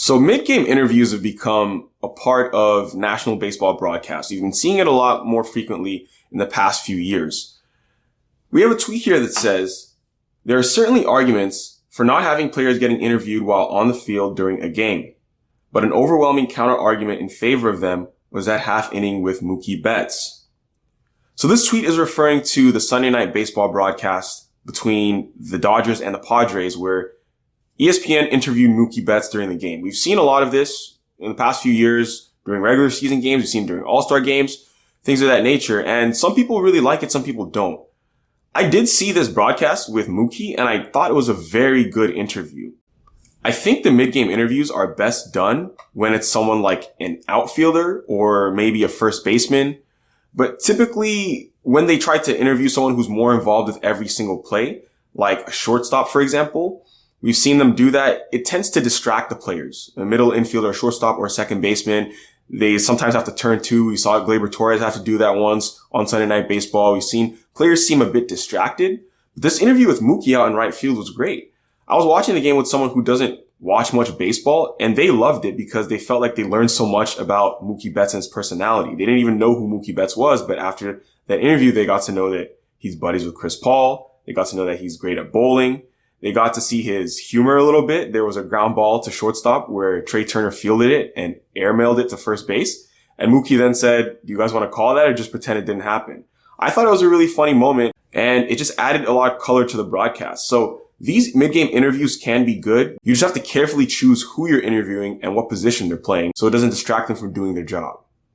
So mid-game interviews have become a part of national baseball broadcasts. You've been seeing it a lot more frequently in the past few years. We have a tweet here that says, there are certainly arguments for not having players getting interviewed while on the field during a game, but an overwhelming counter-argument in favor of them was that half inning with Mookie Betts. So this tweet is referring to the Sunday night baseball broadcast between the Dodgers and the Padres, where ESPN interviewed Mookie Betts during the game. We've seen a lot of this in the past few years during regular season games. We've seen it during All-Star games, things of that nature. And some people really like it, some people don't. I did see this broadcast with Mookie, and I thought it was a very good interview. I think the mid-game interviews are best done when it's someone like an outfielder or maybe a first baseman. But typically, when they try to interview someone who's more involved with every single play, like a shortstop, for example, we've seen them do that. It tends to distract the players. A middle infielder, a shortstop, or a second baseman, they sometimes have to turn to. We saw Gleyber Torres have to do that once on Sunday Night Baseball. We've seen players seem a bit distracted. But this interview with Mookie out in right field was great. I was watching the game with someone who doesn't watch much baseball, and they loved it because they felt like they learned so much about Mookie Betts and his personality. They didn't even know who Mookie Betts was, but after that interview, they got to know that he's buddies with Chris Paul. They got to know that he's great at bowling. They got to see his humor a little bit. There was a ground ball to shortstop where Trey Turner fielded it and airmailed it to first base. And Mookie then said, do you guys want to call that or just pretend it didn't happen? I thought it was a really funny moment, and it just added a lot of color to the broadcast. So these mid-game interviews can be good. You just have to carefully choose who you're interviewing and what position they're playing so it doesn't distract them from doing their job.